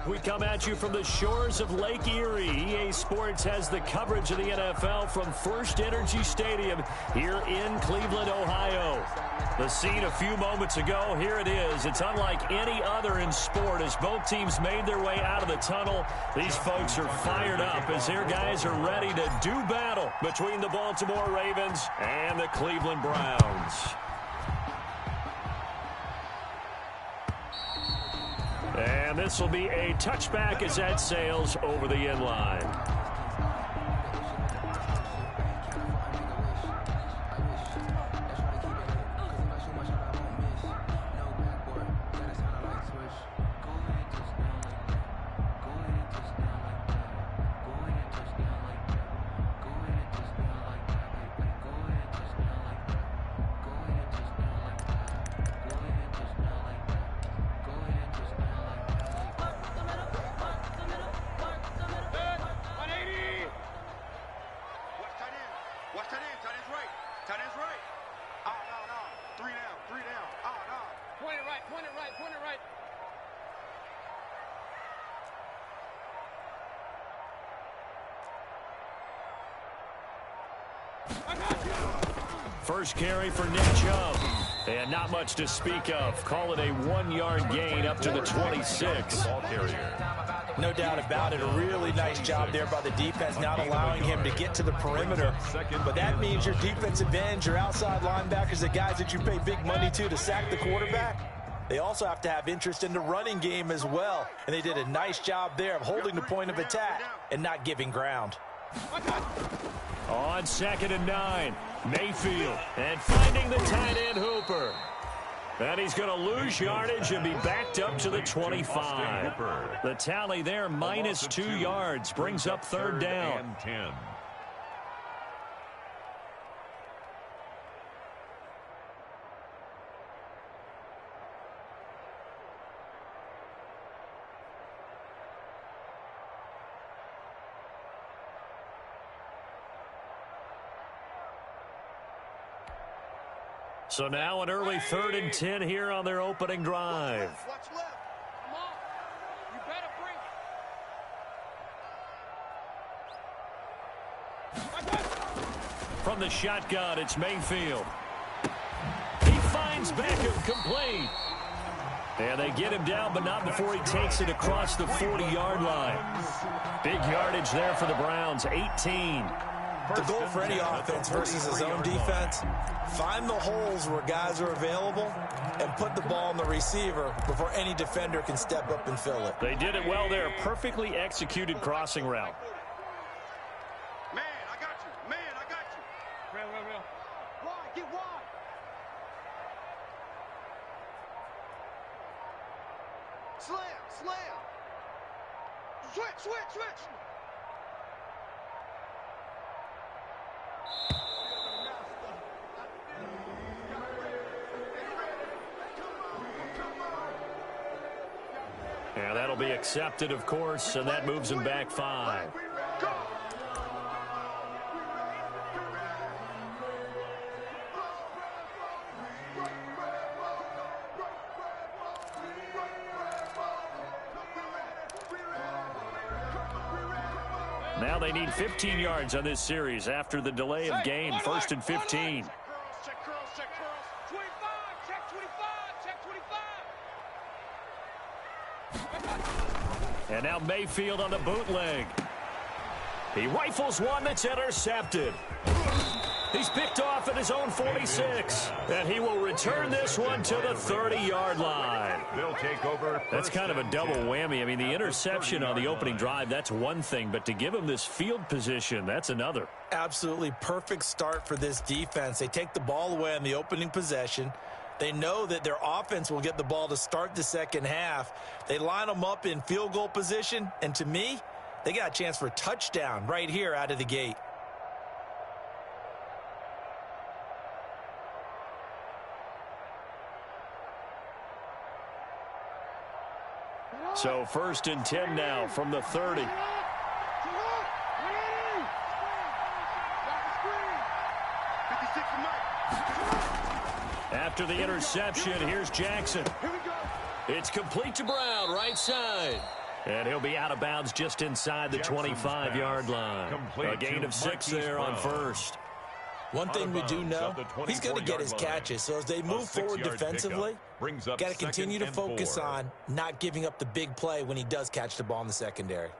We come at you from the shores of Lake Erie. EA Sports has the coverage of the NFL from First Energy Stadium here in Cleveland, Ohio. The scene a few moments ago, here it is. It's unlike any other in sport as both teams made their way out of the tunnel. These folks are fired up as their guys are ready to do battle between the Baltimore Ravens and the Cleveland Browns. And this will be a touchback as that sails over the end line. First carry for Nick Chubb. And not much to speak of. Call it a 1-yard gain up to the 26. No doubt about it. A really nice job there by the defense, not allowing him to get to the perimeter. But that means your defensive ends, your outside linebackers, the guys that you pay big money to sack the quarterback, they also have to have interest in the running game as well. And they did a nice job there of holding the point of attack and not giving ground. On 2nd and 9, Mayfield, and finding the tight end Hooper. And he's going to lose yardage and be backed up to the 25. The tally there, minus 2 yards, brings up 3rd down. So now an early 3rd and 10 here on their opening drive. Watch left. Come on. You better bring it. From the shotgun, it's Mayfield. He finds Beckham complete. And they get him down, but not before he takes it across the 40-yard line. Big yardage there for the Browns, 18. The goal for any offense versus his own defense, find the holes where guys are available and put the ball on the receiver before any defender can step up and fill it. They did it well there. Perfectly executed crossing route. Man, I got you. Man, I got you. Real. Wide, get wide. Slam. Switch. Yeah, that'll be accepted, of course, and that moves him back 5. Now they need 15 yards on this series after the delay of game. 1st and 15. Check curls. 25. Check 25. And now Mayfield on the bootleg. He rifles one that's intercepted. He's picked off at his own 46. And he will return this one to the 30-yard line. They'll take over. That's kind of a double whammy. I mean, the interception on the opening drive, that's one thing. But to give him this field position, that's another. Absolutely perfect start for this defense. They take the ball away on the opening possession. They know that their offense will get the ball to start the second half. They line them up in field goal position. And to me, they got a chance for a touchdown right here out of the gate. So 1st and 10 now from the 30. After the interception, here's Jackson. It's complete to Brown, right side. And he'll be out of bounds just inside the 25-yard line. A gain of 6 there on first. One thing we do know, he's going to get his catches. So as they move forward defensively, got to continue to focus on not giving up the big play when he does catch the ball in the secondary.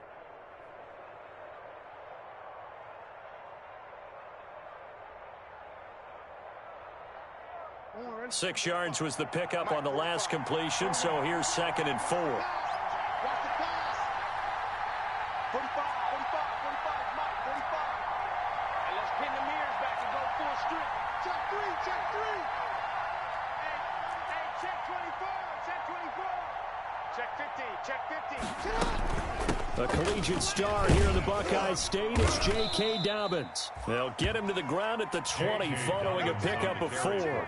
6 yards was the pickup on the last completion, so here's 2nd and 4. Watch the pass. 45, 45, Mike, 45. And let's pin the mirrors back and go full strip. Check 3, check 3. Hey, check 24, check 24. Check 15, check 15. A collegiate star here in the Buckeye State is J.K. Dobbins. They'll get him to the ground at the 20 following a pickup of 4.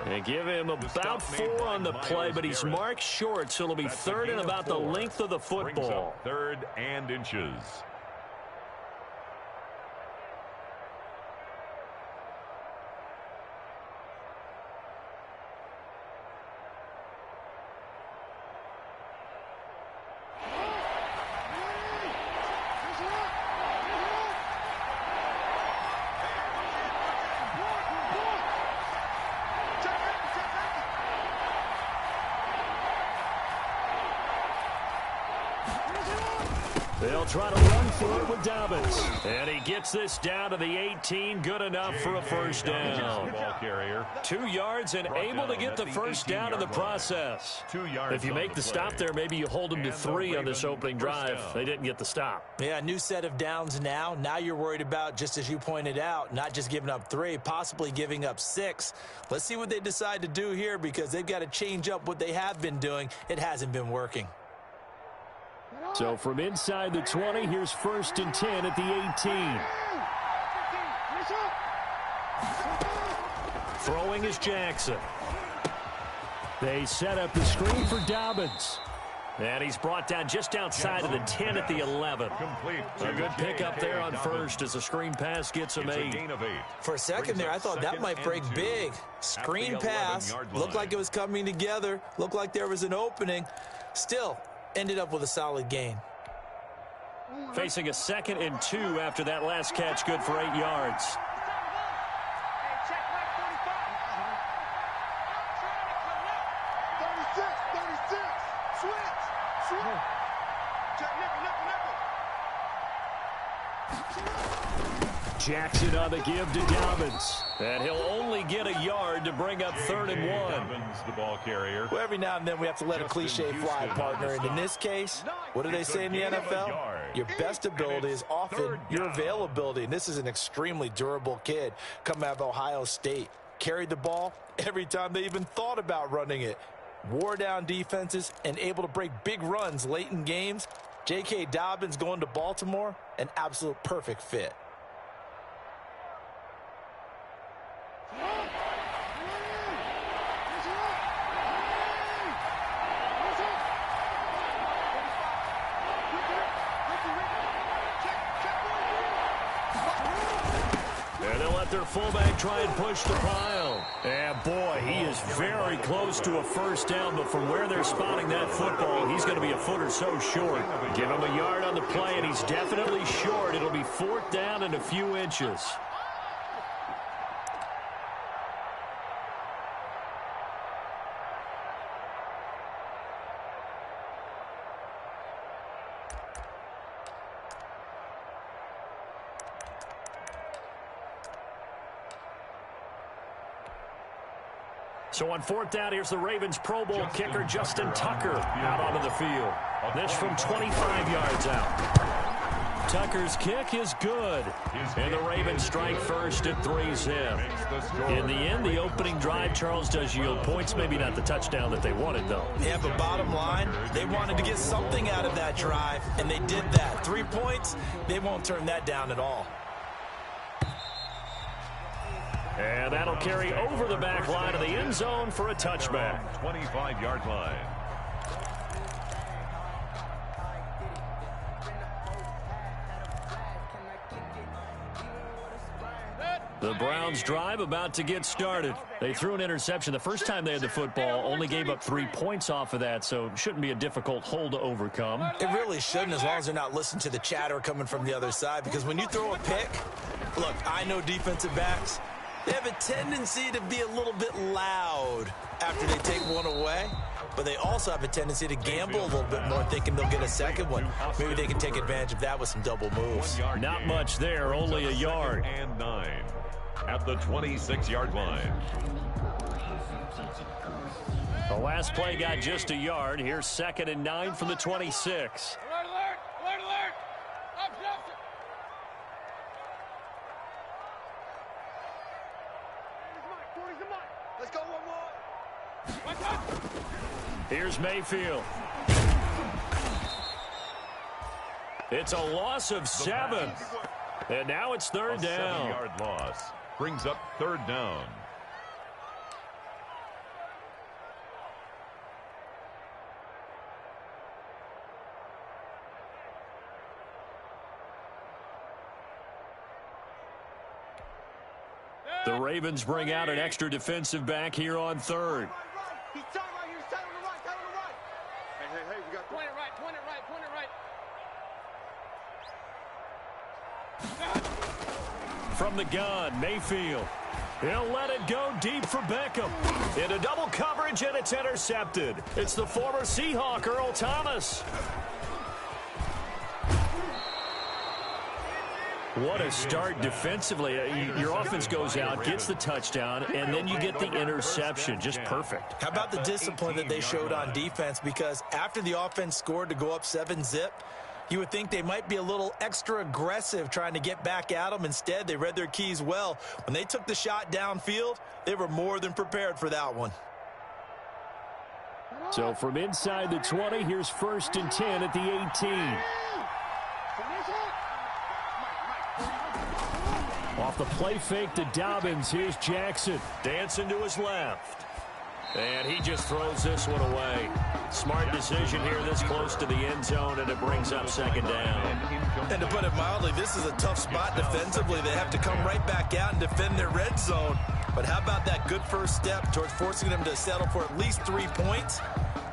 They give him about 4 on the play, but he's marked short, so it'll be 3rd and about the length of the football. 3rd and inches. They'll try to run for it with Dobbins. And he gets this down to the 18. Good enough for a first down. 2 yards and able to get the first down in the process. If you make the stop there, maybe you hold them to 3 on this opening drive. They didn't get the stop. Yeah, new set of downs now. Now you're worried about, just as you pointed out, not just giving up 3, possibly giving up 6. Let's see what they decide to do here because they've got to change up what they have been doing. It hasn't been working. So from inside the 20, here's 1st and 10 at the 18. Throwing is Jackson. They set up the screen for Dobbins. And he's brought down just outside of the 10 at the 11. A good pickup there on first as the screen pass gets him 8. For a second there, I thought that might break big. Screen pass, looked like it was coming together, looked like there was an opening. Still, ended up with a solid gain. Facing a 2nd and 2 after that last catch, good for 8 yards. Jackson on the give to Dobbins. And he'll only get a yard to bring up 3rd and 1. The ball carrier. Well, every now and then we have to let a cliche fly, partner. And in this case, what do they say in the NFL? Your best ability is often your availability. And this is an extremely durable kid coming out of Ohio State. Carried the ball every time they even thought about running it. Wore down defenses and able to break big runs late in games. J.K. Dobbins going to Baltimore, an absolute perfect fit. Their fullback try and push the pile. And boy, he is very close to a first down, but from where they're spotting that football, he's going to be a foot or so short. Give him a yard on the play, and he's definitely short. It'll be 4th down and a few inches. So on 4th down, here's the Ravens Pro Bowl kicker, Justin Tucker, out onto the field. This from 25 yards out. Tucker's kick is good. And the Ravens strike first at 3-zip. In the end, the opening drive, Charles, does yield points. Maybe not the touchdown that they wanted, though. Yeah, but bottom line, they wanted to get something out of that drive, and they did that. 3 points, they won't turn that down at all. And that'll carry over the back line of the end zone for a touchback. 25-yard line. The Browns drive about to get started. They threw an interception the first time they had the football, only gave up 3 points off of that, so it shouldn't be a difficult hole to overcome. It really shouldn't, as long as they're not listening to the chatter coming from the other side, because when you throw a pick, look, I know defensive backs, they have a tendency to be a little bit loud after they take one away, but they also have a tendency to gamble a little bit more, thinking they'll get a second one. Maybe they can take advantage of that with some double moves. Not much there, only a yard. And 9 at the 26-yard line. The last play got just a yard. Here's 2nd and 9 from the 26. Alert, alert, alert, alert. Up, let's go one more. What's up? Here's Mayfield. It's a loss of 7. And now it's 3rd down. 7-yard loss brings up 3rd down. The Ravens bring out an extra defensive back here on 3rd. He's tight right here. He's tight on the right. Tight on the right. Hey, we got point it right. Point it right. Point it right. From the gun, Mayfield. He'll let it go deep for Beckham. Into double coverage, and it's intercepted. It's the former Seahawk, Earl Thomas. What a start defensively. Your offense goes out, gets the touchdown, and then you get the interception. Just perfect. How about the discipline that they showed on defense? Because after the offense scored to go up 7-zip, you would think they might be a little extra aggressive trying to get back at them. Instead, they read their keys well. When they took the shot downfield, they were more than prepared for that one. So from inside the 20, here's 1st and 10 at the 18. Off the play fake to Dobbins. Here's Jackson. Dancing to his left. And he just throws this one away. Smart decision here this close to the end zone, and it brings up 2nd down. And to put it mildly, this is a tough spot defensively. They have to come right back out and defend their red zone. But how about that good first step towards forcing them to settle for at least 3 points?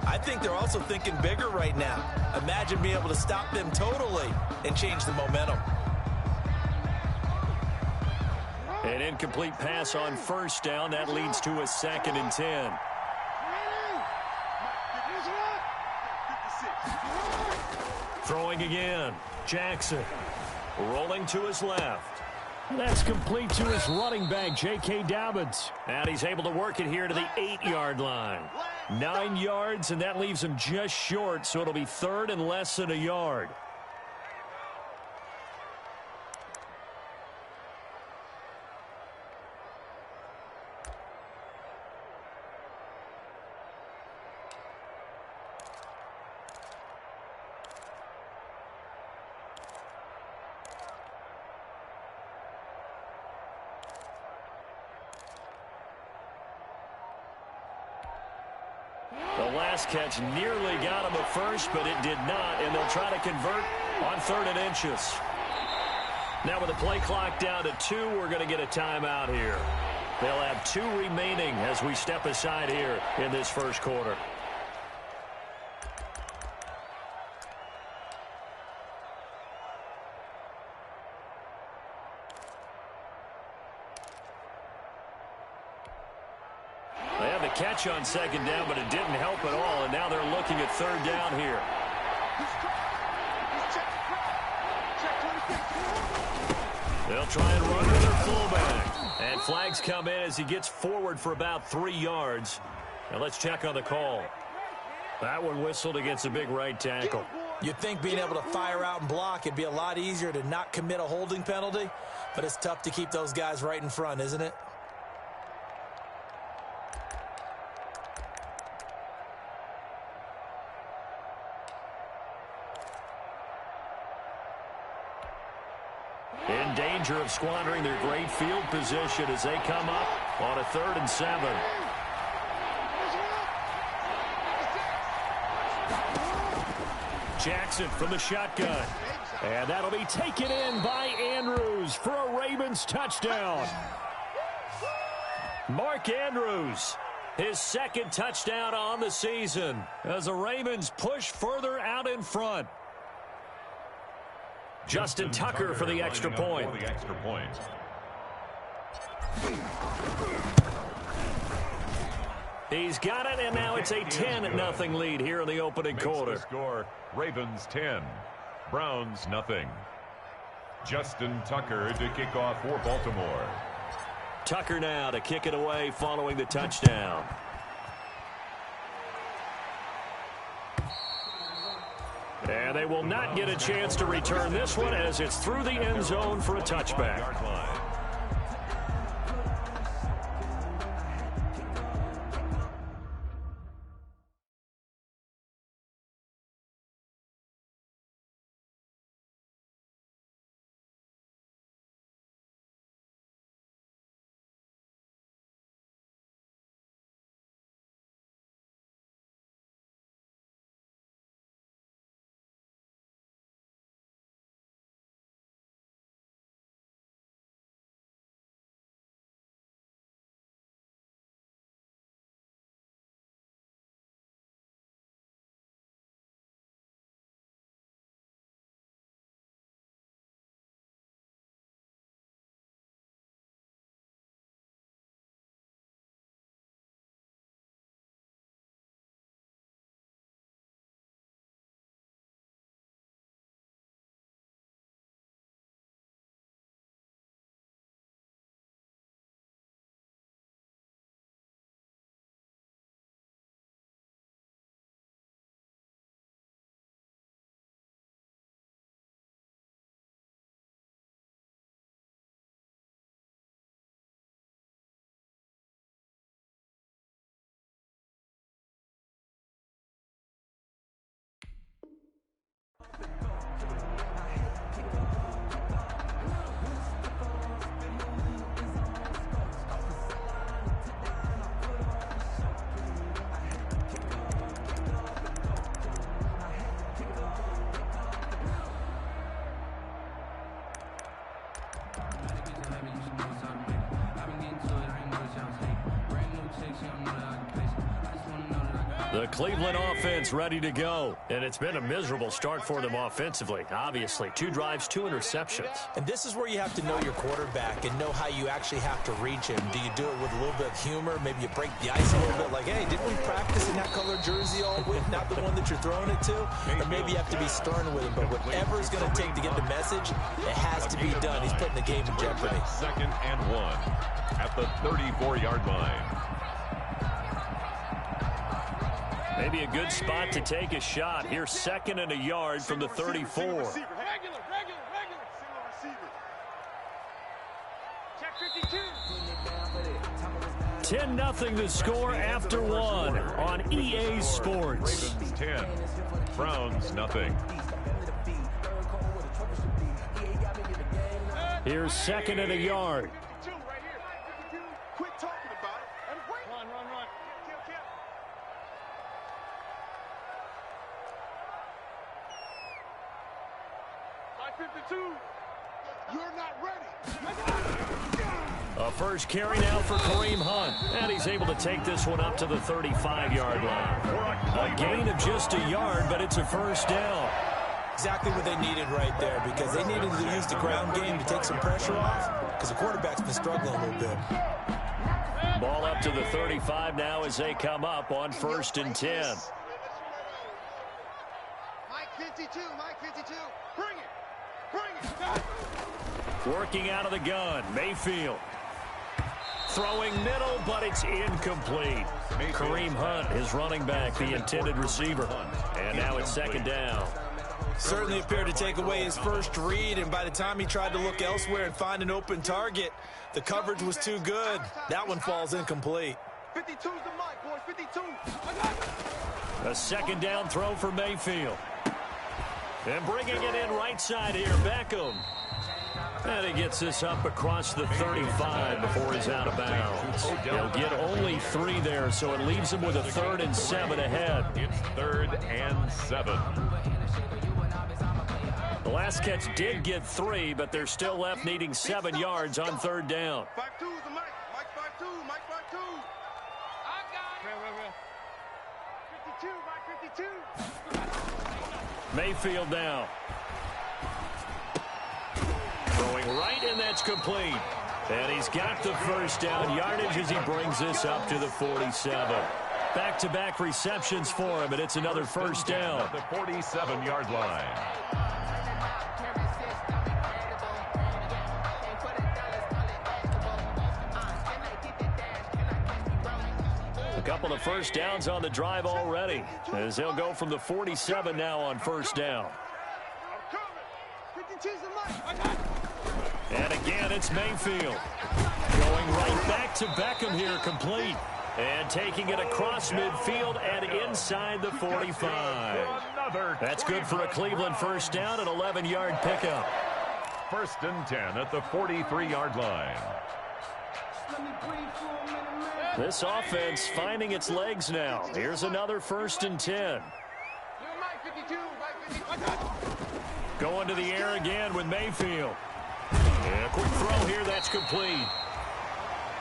I think they're also thinking bigger right now. Imagine being able to stop them totally and change the momentum. An incomplete pass on 1st down. That leads to a 2nd and 10. Throwing again. Jackson rolling to his left. That's complete to his running back, J.K. Dobbins. And he's able to work it here to the 8-yard line. 9 yards, and that leaves him just short, so it'll be 3rd and less than a yard. The last catch nearly got him at first, but it did not, and they'll try to convert on 3rd and inches. Now with the play clock down to 2, we're going to get a timeout here. They'll have 2 remaining as we step aside here in this first quarter. They had the catch on 2nd down, but it didn't help at all, and now they're looking at 3rd down here. They'll try and run with their fullback. And flags come in as he gets forward for about 3 yards. Now let's check on the call. That one whistled against a big right tackle. You'd think being able to fire out and block, it'd be a lot easier to not commit a holding penalty, but it's tough to keep those guys right in front, isn't it? In danger of squandering their great field position as they come up on a 3rd and 7. Jackson from the shotgun. And that'll be taken in by Andrews for a Ravens touchdown. Mark Andrews, his second touchdown on the season as the Ravens push further out in front. Justin Tucker for the extra point. He's got it, and now it's a 10-0 lead here in the opening quarter. Score, Ravens 10, Browns nothing. Justin Tucker to kick off for Baltimore. Tucker now to kick it away following the touchdown. And they will not get a chance to return this one as it's through the end zone for a touchback. The Cleveland offense ready to go. And it's been a miserable start for them offensively. Obviously, 2 drives, 2 interceptions. And this is where you have to know your quarterback and know how you actually have to reach him. Do you do it with a little bit of humor? Maybe you break the ice a little bit like, hey, didn't we practice in that color jersey all week? Not the one that you're throwing it to? Or maybe you have to be stern with him. But whatever it's going to take to get the message, it has to be done. He's putting the game in jeopardy. 2nd and 1 at the 34-yard line. Maybe a good spot to take a shot. Here's 2nd and a yard from the 34. Regular, single receiver. Check 52. 10-0 the score after 1 on EA Sports. Ravens 10, Browns nothing. Here's 2nd and a yard. Quit talking about it and run. Kill. 52. You're not ready. A first carry now for Kareem Hunt. And he's able to take this one up to the 35-yard line. A gain of just a yard, but it's a first down. Exactly what they needed right there, because they needed to use the ground game to take some pressure off, because the quarterback's been struggling a little bit. Ball up to the 35 now as they come up on 1st and 10. Mike 52. Bring it. Working out of the gun, Mayfield. Throwing middle, but it's incomplete. Kareem Hunt, his running back, the intended receiver. And now it's 2nd down. Certainly appeared to take away his first read, and by the time he tried to look elsewhere and find an open target, the coverage was too good. That one falls incomplete. 52's the mic, boys. 52. A 2nd down throw for Mayfield. And bringing it in right side here, Beckham. And he gets this up across the 35 before he's out of bounds. He'll get only 3 there, so it leaves him with a 3rd and 7 ahead. It's 3rd and 7. last catch did get 3, but they're still left needing 7 yards on 3rd down. 5-2 is the Mike. Mike 5-2. Mike 5-2. I got it. 52, Mike 52. Mayfield now. Throwing right, and that's complete. And he's got the first down yardage as he brings this up to the 47. Back-to-back receptions for him, and it's another first down. At the 47-yard line. A couple of first downs on the drive already, as they'll go from the 47 now on first down. And again, it's Mayfield. Going right back to Beckham here, complete. And taking it across midfield and inside the 45. That's good for a Cleveland first down, an 11-yard pickup. 1st and 10 at the 43-yard line. This offense finding its legs now. Here's another 1st and 10. Going to the air again with Mayfield. And a quick throw here, that's complete.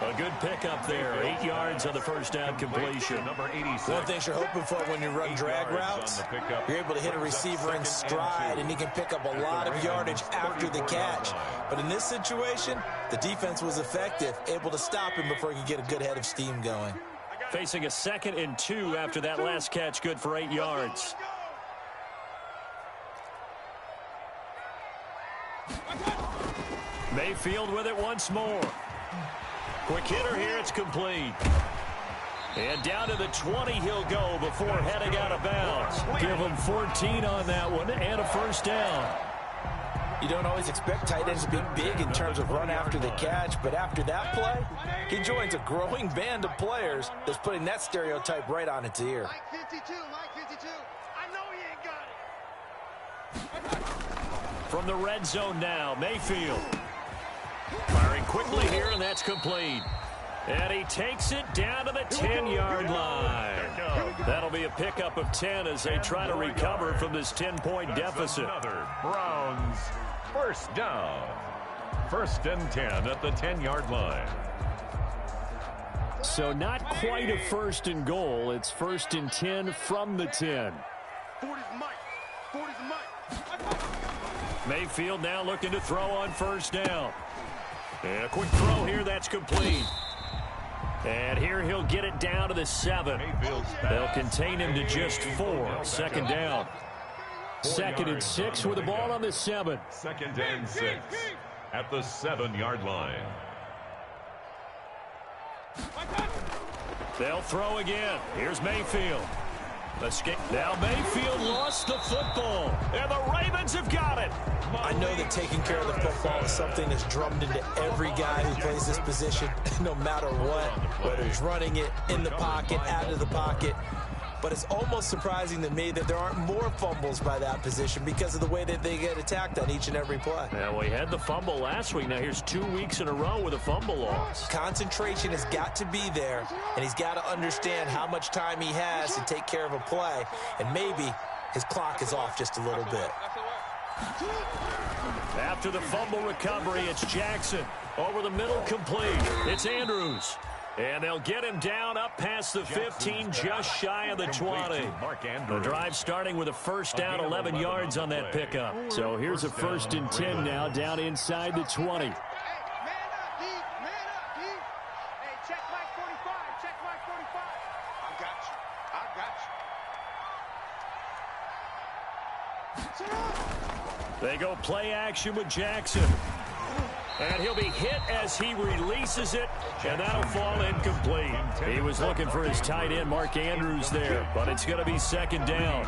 A good pickup there, 8 yards on the first down completion. One thing you're hoping for when you run drag routes, you're able to hit a receiver in stride, and he can pick up a lot of yardage after the catch. But in this situation, the defense was effective, able to stop him before he could get a good head of steam going. Facing a 2nd and 2 after that last catch, good for 8 yards. Mayfield with it once more. Quick hitter here, it's complete. And down to the 20 he'll go before heading out of bounds. Give him 14 on that one and a first down. You don't always expect tight ends to be big in terms of run after the catch, but after that play, he joins a growing band of players that's putting that stereotype right on its ear. Mike 52, Mike 52. I know he ain't got it. From the red zone now, Mayfield. Firing quickly here, and that's complete. And he takes it down to the 10-yard line. That'll be a pickup of 10 as they try to recover from this 10-point deficit. Another Browns first down. 1st and 10 at the 10-yard line. So not quite a 1st and goal. It's 1st and 10 from the 10. 40's Mike. 40's Mike. Mayfield now looking to throw on first down. And a quick throw here, that's complete. And here he'll get it down to the 7. They'll contain him to just 4. 2nd down. 2nd and 6 with the ball on the 7. 2nd and 6 at the 7-yard line. They'll throw again. Here's Mayfield. Escape. Now Mayfield lost the football, and the Ravens have got it. I know that taking care of the football is something that's drummed into every guy who plays this position, no matter what, whether he's running it, in the pocket, out of the pocket. But it's almost surprising to me that there aren't more fumbles by that position because of the way that they get attacked on each and every play. Now, we had the fumble last week. Now, here's 2 weeks in a row with a fumble loss. Concentration has got to be there, and he's got to understand how much time he has to take care of a play, and maybe his clock is off just a little bit. After the fumble recovery, it's Jackson. Over the middle, complete. It's Andrews. And they'll get him down up past the 15, just shy of the 20. The drive starting with a first down, 11 yards on that pickup. So here's a 1st and 10 now, down inside the 20. Man up, D. Man up, D. Hey, check Mike 45. Check Mike 45. I got you. I got you. They go play action with Jackson. And he'll be hit as he releases it, and that'll fall incomplete. He was looking for his tight end, Mark Andrews, there, but it's going to be 2nd down.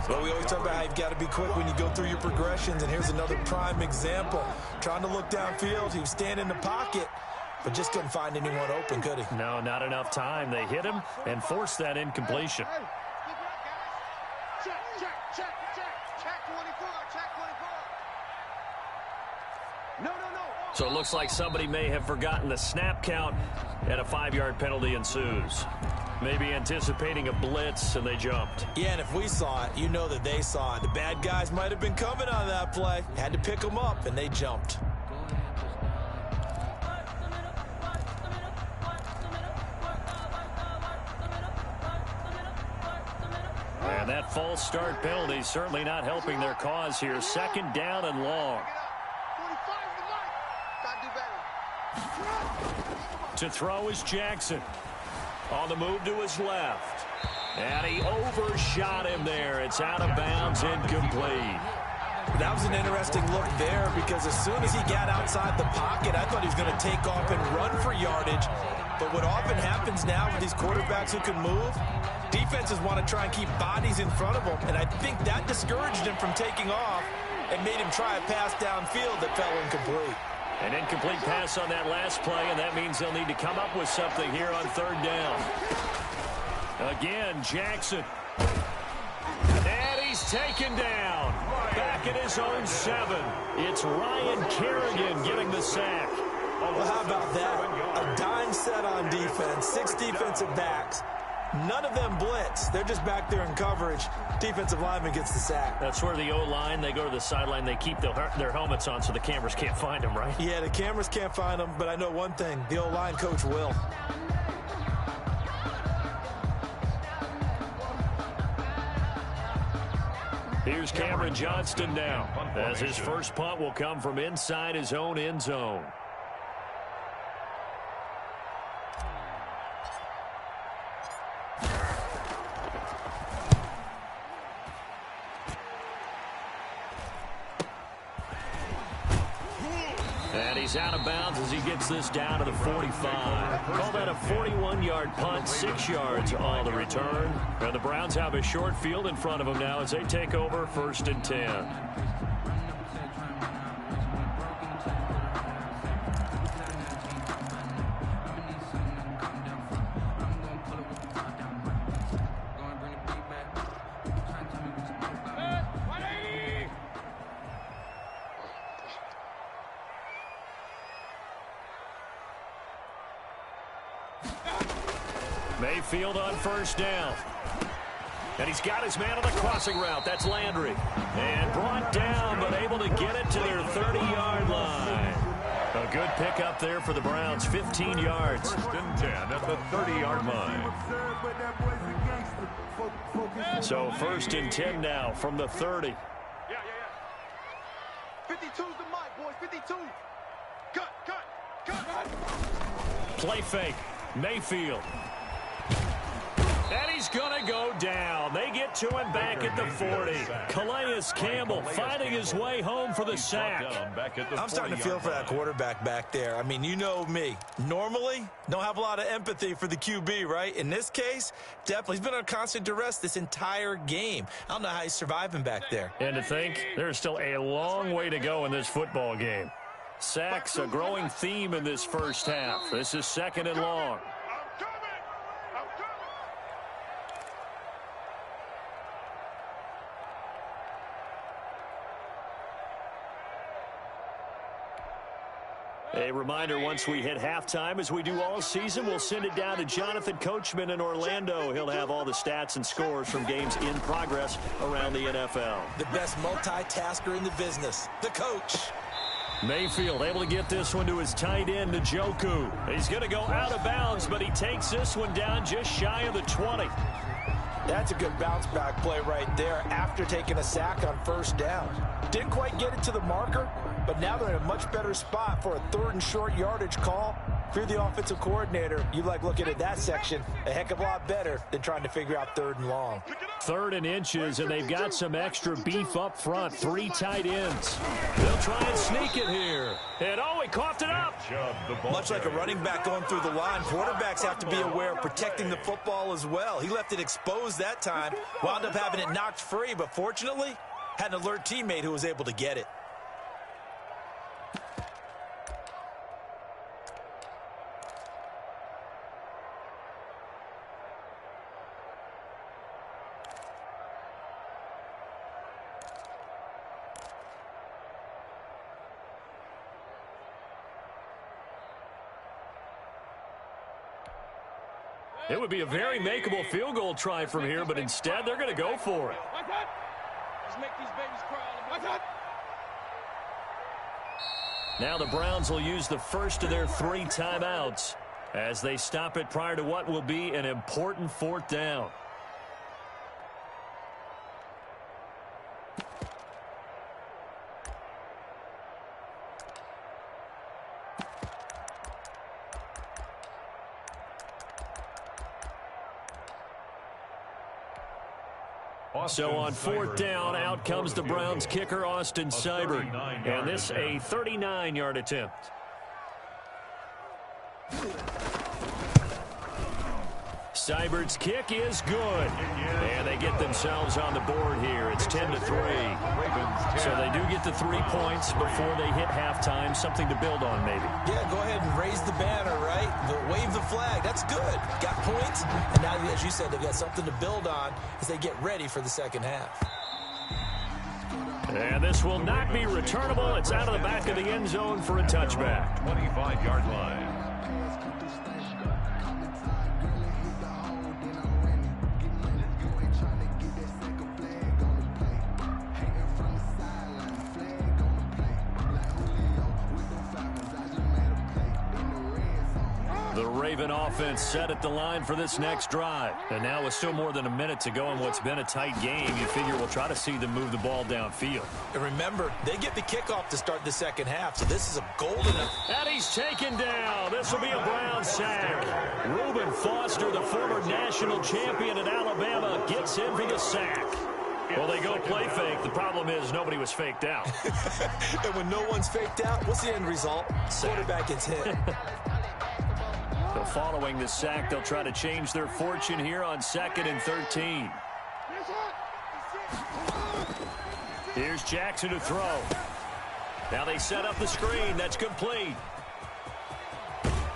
Well, we always talk about how you've got to be quick when you go through your progressions, and here's another prime example. Trying to look downfield, he was standing in the pocket, but just couldn't find anyone open, could he? No, not enough time. They hit him and forced that incompletion. Hey, keep it up, guys. Check 24. Check 24. No. So it looks like somebody may have forgotten the snap count, and a 5-yard penalty ensues. Maybe anticipating a blitz, and they jumped. Yeah, and if we saw it, you know that they saw it. The bad guys might have been coming on that play. Had to pick them up, and they jumped. And that false start penalty certainly not helping their cause here. Second down and long. To throw is Jackson. On the move to his left. And he overshot him there. It's out of bounds, incomplete. That was an interesting look there because as soon as he got outside the pocket, I thought he was going to take off and run for yardage. But what often happens now with these quarterbacks who can move, defenses want to try and keep bodies in front of them, and I think that discouraged him from taking off and made him try a pass downfield that fell incomplete. An incomplete pass on that last play, and that means they'll need to come up with something here on third down. Again, Jackson. And he's taken down. Back at his own 7. It's Ryan Kerrigan getting the sack. Well, how about that? A dime set on defense, 6 defensive backs. None of them blitz. They're just back there in coverage. Defensive lineman gets the sack. That's where the O-line, they go to the sideline, they keep their helmets on so the cameras can't find them, right? Yeah, the cameras can't find them, but I know one thing. The O-line coach will. Here's Cameron Johnston now, as his first punt will come from inside his own end zone. And he's out of bounds as he gets this down to the 45. Call that a 41-yard punt, 6 yards on the return. And the Browns have a short field in front of them now as they take over 1st and 10. Mayfield on first down. And he's got his man on the crossing route. That's Landry. And brought down, but able to get it to their 30-yard line. A good pickup there for the Browns, 15 yards. 1st and 10 at the 30-yard line. So 1st and 10 now from the 30. 52's the mic, boys. 52. Cut. Play fake. Mayfield. And he's going to go down. They get to him back at the 40. Calais Campbell finding his way home for the sack. I'm starting to feel for that quarterback back there. I mean, you know me. Normally, don't have a lot of empathy for the QB, right? In this case, definitely. He's been on constant duress this entire game. I don't know how he's surviving back there. And to think, there's still a long way to go in this football game. Sacks, a growing theme in this first half. This is 2nd and long. A reminder, once we hit halftime, as we do all season, we'll send it down to Jonathan Coachman in Orlando. He'll have all the stats and scores from games in progress around the NFL. The best multitasker in the business, the coach. Mayfield able to get this one to his tight end, Njoku. He's going to go out of bounds, but he takes this one down just shy of the 20. That's a good bounce-back play right there after taking a sack on first down. Didn't quite get it to the marker, but now they're in a much better spot for a 3rd and short yardage call. If you're the offensive coordinator, you like looking at that section a heck of a lot better than trying to figure out 3rd and long. 3rd and inches, and they've got some extra beef up front. 3 tight ends. They'll try and sneak it here. And oh, he coughed it up. Much like a running back going through the line, quarterbacks have to be aware of protecting the football as well. He left it exposed that time, wound up having it knocked free, but fortunately, had an alert teammate who was able to get it. It would be a very makeable field goal try from here, but instead they're going to go for it. Let's make these babies cry. Now the Browns will use the first of their 3 timeouts as they stop it prior to what will be an important 4th down. So on 4th down, out comes the Browns kicker, Austin Seibert. And this a 39-yard attempt. Seibert's kick is good. And they get themselves on the board here. It's 10-3. So they do get the 3 points before they hit halftime. Something to build on, maybe. Yeah, go ahead and raise the banner, right? Wave the flag. That's good. Got points. And now, as you said, they've got something to build on as they get ready for the second half. And this will not be returnable. It's out of the back of the end zone for a touchback. 25-yard line. The Raven offense set at the line for this next drive. And now with still more than a minute to go in what's been a tight game, you figure we'll try to see them move the ball downfield. And remember, they get the kickoff to start the second half, so this is a golden... And he's taken down. This will be a Brown sack. Reuben Foster, the former national champion at Alabama, gets in for the sack. Well, they go play fake. The problem is nobody was faked out. And when no one's faked out, what's the end result? Quarterback gets hit. So following the sack, they'll try to change their fortune here on 2nd and 13. Here's Jackson to throw. Now they set up the screen. That's complete.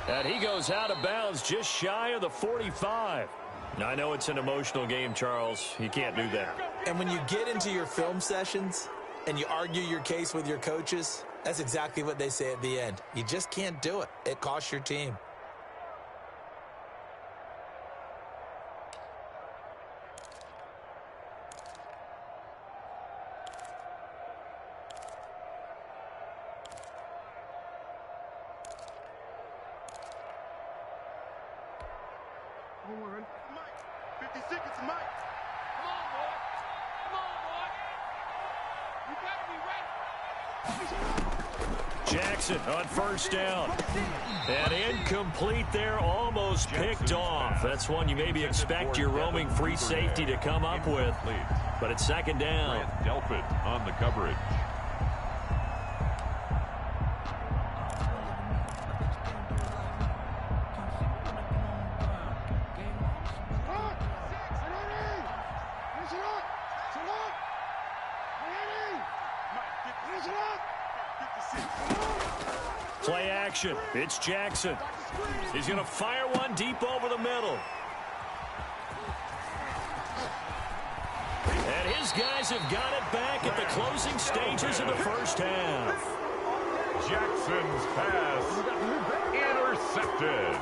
And he goes out of bounds just shy of the 45. Now, I know it's an emotional game, Charles. You can't do that. And when you get into your film sessions and you argue your case with your coaches, that's exactly what they say at the end. You just can't do it. It costs your team. Mike, 50 seconds, Mike. Come on, boy. Come on, boy. You better be ready. Jackson on 1st down. And incomplete there, almost picked off. That's one you maybe expect your roaming free safety to come up with. But it's 2nd down. Delpit on the coverage. Play action. It's Jackson. He's going to fire one deep over the middle. And his guys have got it back at the closing stages of the first half. Jackson's pass intercepted.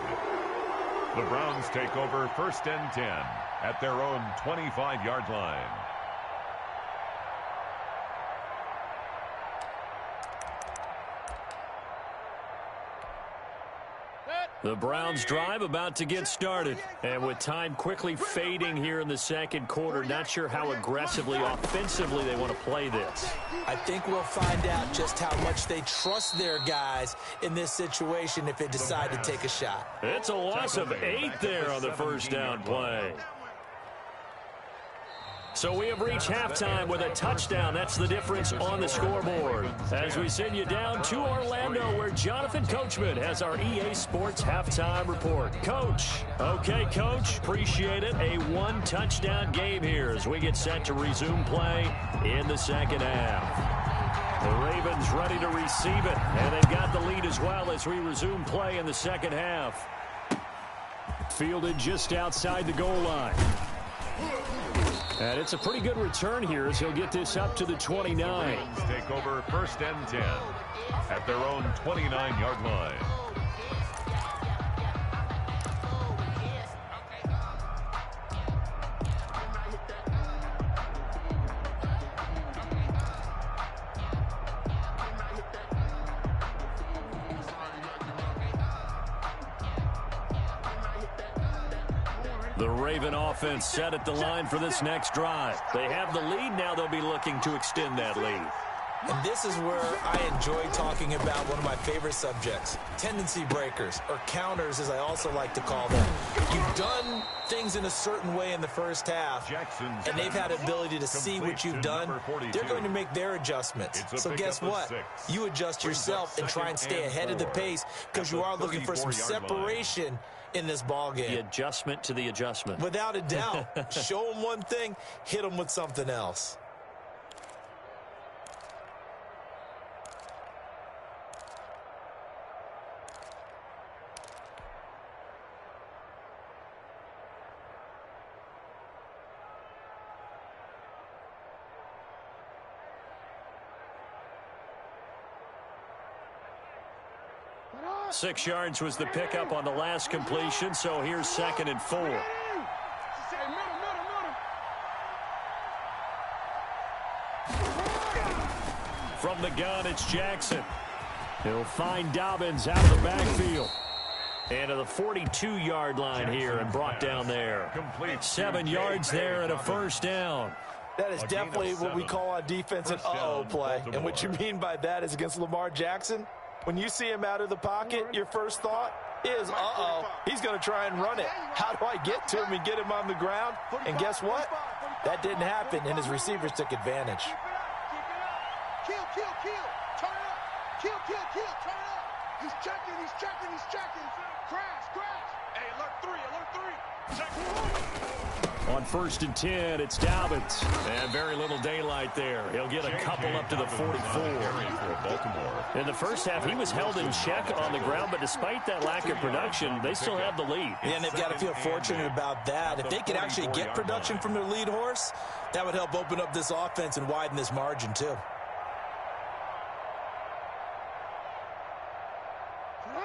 The Browns take over 1st and 10 at their own 25-yard line. The Browns drive about to get started. And with time quickly fading here in the 2nd quarter, not sure how aggressively, offensively they want to play this. I think we'll find out just how much they trust their guys in this situation if they decide to take a shot. It's a loss of 8 there on the 1st down play. So we have reached halftime with a touchdown. That's the difference on the scoreboard. As we send you down to Orlando, where Jonathan Coachman has our EA Sports halftime report. Coach. Okay, Coach. Appreciate it. A 1-touchdown game here as we get set to resume play in the 2nd half. The Ravens ready to receive it, and they've got the lead as well as we resume play in the 2nd half. Fielded just outside the goal line. And it's a pretty good return here as he'll get this up to the 29. Take over 1st and 10 at their own 29-yard line. The Raven offense set at the line for this next drive. They have the lead. Now they'll be looking to extend that lead. And this is where I enjoy talking about one of my favorite subjects, tendency breakers, or counters as I also like to call them. You've done things in a certain way in the first half, and they've had ability to see what you've done. They're going to make their adjustments. So guess what? You adjust yourself and try and stay ahead of the pace because you are looking for some separation in this ball game. The adjustment to the adjustment. Without a doubt. Show them one thing, hit them with something else. Six yards was the pickup on the last completion, so here's 2nd and 4. From the gun, it's Jackson. He'll find Dobbins out of the backfield. And to the 42-yard line here and brought down there. 7 yards there and a first down. That is definitely what we call on defense an uh-oh play. And what you mean by that is against Lamar Jackson, when you see him out of the pocket, your first thought is, uh-oh, he's going to try and run it. How do I get to him and get him on the ground? And guess what? That didn't happen, and his receivers took advantage. Kill, turn it up. Kill, turn it up. He's checking. Crash. Hey, alert 3. Check. On 1st and 10, it's Dobbins. And very little daylight there. He'll get a couple up to the 44. In the first half, he was held in check on the ground, but despite that lack of production, they still have the lead. Yeah, and they've got to feel fortunate about that. If they could actually get production from their lead horse, that would help open up this offense and widen this margin, too.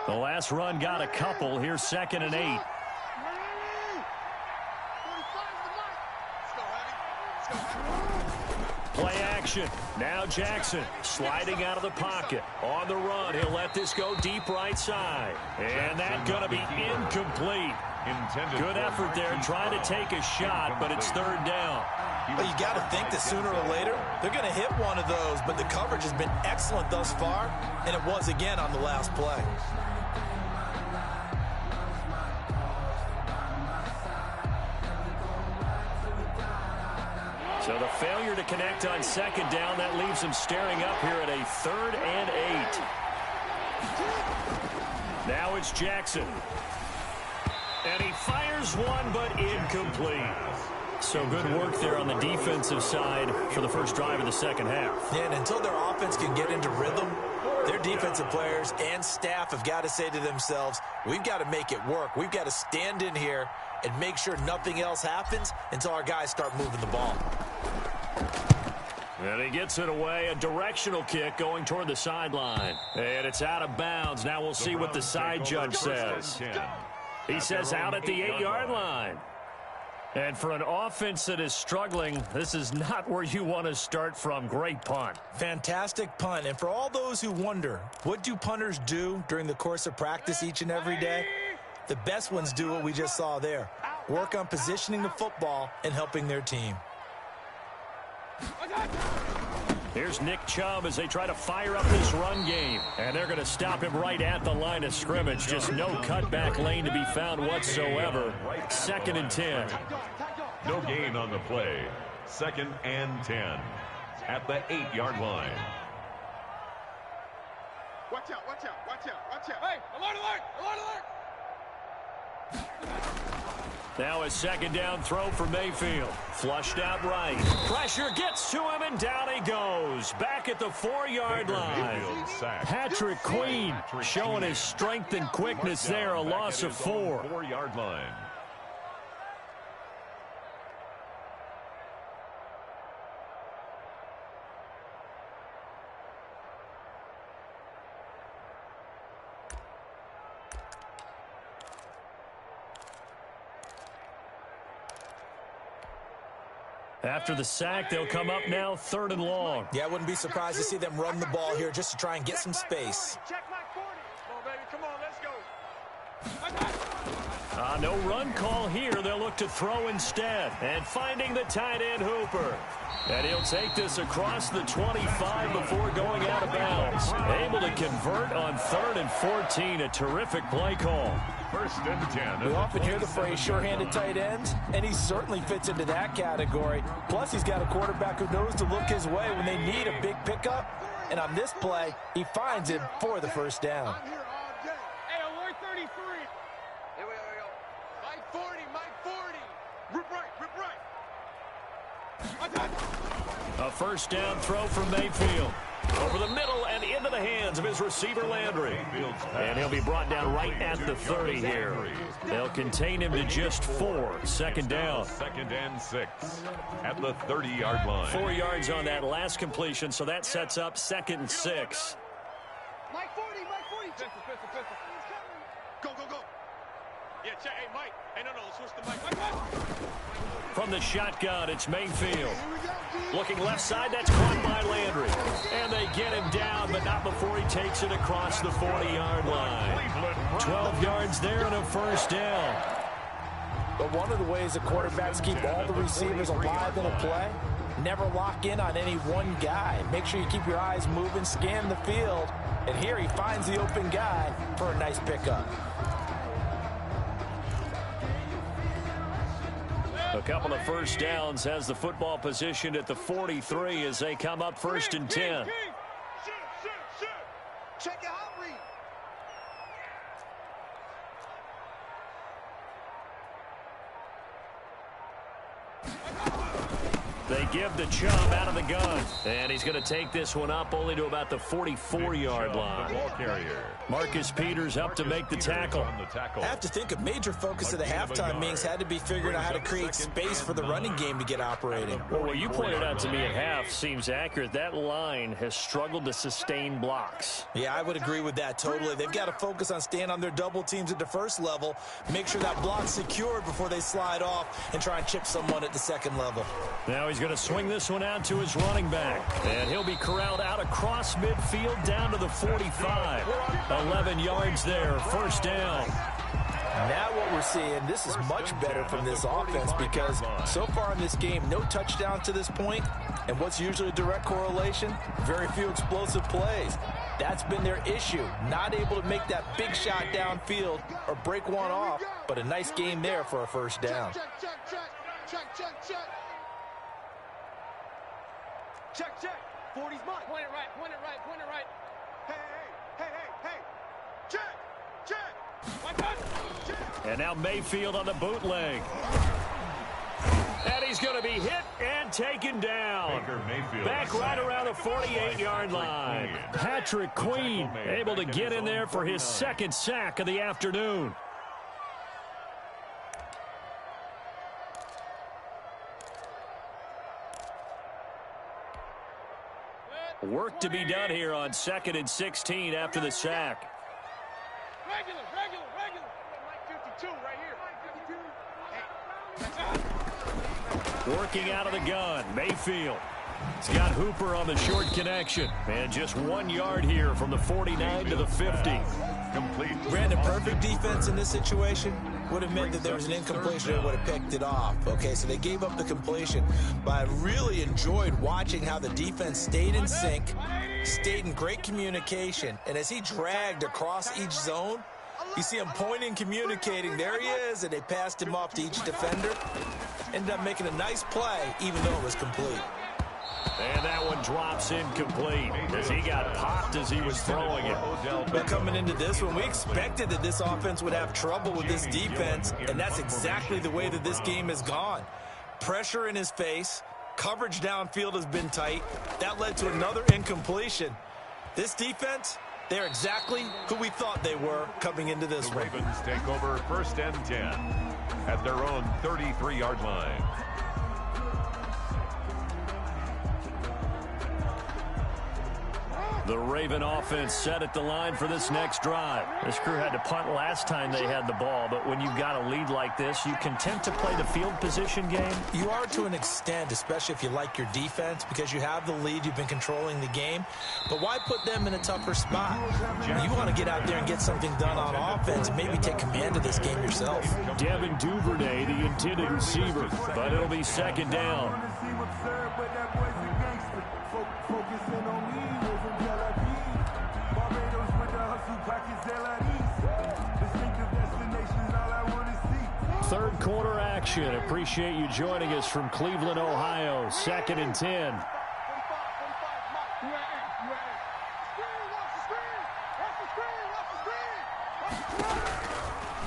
The last run got a couple. Here's 2nd and 8. Play action. Now Jackson sliding out of the pocket. On the run, he'll let this go deep right side. And that's going to be incomplete. Good effort there trying to take a shot, but it's 3rd down. Well, you got to think that sooner or later they're going to hit one of those, but the coverage has been excellent thus far, and it was again on the last play. So the failure to connect on 2nd down, that leaves him staring up here at a 3rd and 8. Now it's Jackson. And he fires one, but incomplete. So good work there on the defensive side for the first drive of the second half. Yeah, and until their offense can get into rhythm, their defensive players and staff have got to say to themselves, we've got to make it work. We've got to stand in here and make sure nothing else happens until our guys start moving the ball. And he gets it away, a directional kick going toward the sideline. And it's out of bounds. Now we'll see what the side judge says. He says out at the 8-yard line. And for an offense that is struggling, this is not where you want to start from. Great punt. Fantastic punt. And for all those who wonder, what do punters do during the course of practice each and every day? The best ones do what we just saw there. Work on positioning the football and helping their team. Here's Nick Chubb as they try to fire up this run game. And they're going to stop him right at the line of scrimmage. Just no cutback lane to be found whatsoever. 2nd and 10. No gain on the play. 2nd and 10 at the 8-yard line. Watch out. Hey, alert. Now a 2nd down throw for Mayfield. Flushed out right. Pressure gets to him, and down he goes. Back at the 4-yard line. Patrick Queen showing his strength and quickness there. A loss of 4. 4-yard line. After the sack, they'll come up now 3rd and long. Yeah, I wouldn't be surprised to see them run the ball here just to try and get some space. Check my 40. Come on, baby. Come on, let's go. No run call here. They'll look to throw instead. And finding the tight end, Hooper. And he'll take this across the 25 before going out of bounds. Able to convert on 3rd and 14. A terrific play call. 1st and 10. We often hear the phrase sure-handed tight ends, and he certainly fits into that category. Plus, he's got a quarterback who knows to look his way when they need a big pickup. And on this play, he finds him for the first down. I'm here all day. Hey, alert 33. Here we go. Mike 40, Mike 40. Rip right, rip right. A first down throw from Mayfield. Over the middle and into the hands of his receiver, Landry. And he'll be brought down right at the 30 here. They'll contain him to just 4. 2nd down. 2nd and 6 at the 30-yard line. 4 yards on that last completion, so that sets up 2nd and 6. Mike 40, Mike 40. Pistol. Go. Yeah, check. Hey, Mike. Hey, no, switch the mic. Mike. From the shotgun, it's Mayfield. Looking left side, that's caught by Landry. And they get him down, but not before he takes it across the 40-yard line. 12 yards there and a first down. But one of the ways the quarterbacks keep all the receivers alive in a play, never lock in on any one guy. Make sure you keep your eyes moving, scan the field. And here he finds the open guy for a nice pickup. A couple of first downs has the football positioned at the 43 as they come up 1st and 10. Shoot. Check your hot read. They give the chub out of the gun. And he's going to take this one up only to about the 44-yard line. Marcus Peters up to make the tackle. I have to think a major focus of the halftime meetings had to be figuring out how to create space for the running game to get operating. Well, what you pointed out to me at half seems accurate. That line has struggled to sustain blocks. Yeah, I would agree with that totally. They've got to focus on staying on their double teams at the first level, make sure that block's secured before they slide off and try and chip someone at the second level. Now he's going to swing this one out to his running back. And he'll be corralled out across midfield down to the 45. 11 yards there, first down. Now what we're seeing, this is much better from this offense because so far in this game, no touchdown to this point. And what's usually a direct correlation? Very few explosive plays. That's been their issue. Not able to make that big shot downfield or break one off, but a nice game there for a first down. Check. Check. 40's mine. Point it right. Hey. Check. And now Mayfield on the bootleg. And he's going to be hit and taken down. Back right around the 48-yard line. Patrick Queen able to get in there for his 2nd sack of the afternoon. Work to be done here on 2nd and 16 after the sack. Regular. Mike 52 right here. Working out of the gun, Mayfield. He's got Hooper on the short connection. And just 1 yard here from the 49 to the 50. Complete. Brandon, perfect defense in this situation would have meant that there was an incompletion and would have picked it off. Okay, so they gave up the completion. But I really enjoyed watching how the defense stayed in sync, stayed in great communication. And as he dragged across each zone, you see him pointing, communicating. There he is, and they passed him off to each defender. Ended up making a nice play, even though it was complete. And that one drops incomplete as he got popped as he was throwing it. But coming into this one, we expected that this offense would have trouble with this defense, and that's exactly the way that this game has gone. Pressure in his face, coverage downfield has been tight. That led to another incompletion. This defense, they're exactly who we thought they were coming into this one. Ravens take over 1st and 10 at their own 33-yard line. The Raven offense set at the line for this next drive. This crew had to punt last time they had the ball, but when you've got a lead like this, you content to play the field position game? You are to an extent, especially if you like your defense, because you have the lead, you've been controlling the game. But why put them in a tougher spot? You want to get out there and get something done on offense and maybe take command of this game yourself. Devin Duvernay, the intended receiver, but it'll be second down. Third quarter action. Appreciate you joining us from Cleveland, Ohio. 2nd and 10.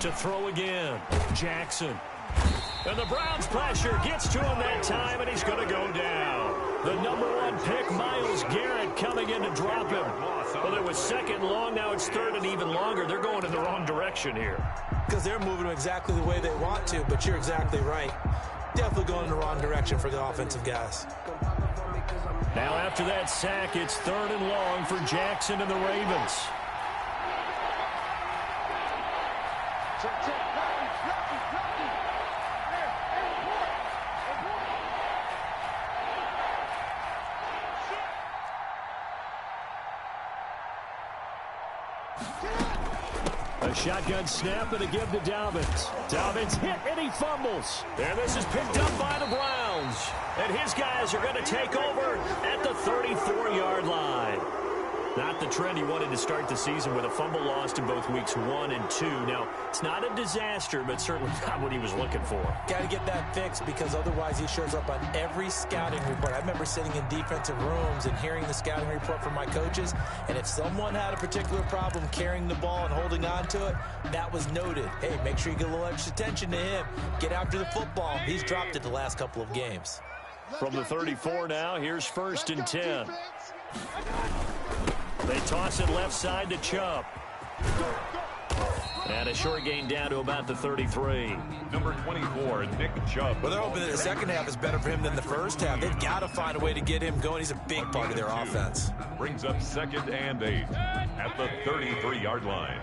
To throw again. Jackson. And the Browns pressure gets to him that time, and he's going to go down. The #1 pick, Myles Garrett, coming in to drop him. Well, it was 2nd long. Now it's 3rd and even longer. They're going in the wrong direction here. Because they're moving them exactly the way they want to, but you're exactly right. Definitely going in the wrong direction for the offensive guys. Now after that sack, it's 3rd and long for Jackson and the Ravens. A shotgun snap and a give to Dobbins. Dobbins hit and he fumbles. And this is picked up by the Browns. And his guys are going to take over at the 34-yard line. Not the trend he wanted to start the season with a fumble lost in both weeks 1 and 2. Now, it's not a disaster, but certainly not what he was looking for. Got to get that fixed because otherwise he shows up on every scouting report. I remember sitting in defensive rooms and hearing the scouting report from my coaches, and if someone had a particular problem carrying the ball and holding on to it, that was noted. Hey, make sure you get a little extra attention to him. Get after the football. He's dropped it the last couple of games. From the 34 now, here's 1st and 10. They toss it left side to Chubb. And a short gain down to about the 33. Number 24, Nick Chubb. Well, they're hoping that the second half is better for him than the first half. They've got to find a way to get him going. He's a big part of their offense. Brings up 2nd and 8 at the 33-yard line.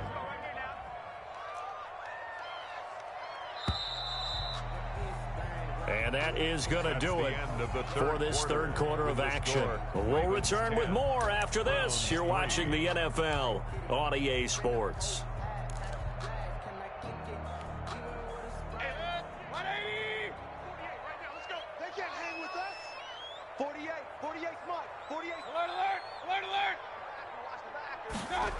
And that is going to do it for this third quarter of action. We'll return with more after this. You're watching the NFL on EA Sports. They can't hang with us. 48, 48 Mike, 48. Alert, alert, alert.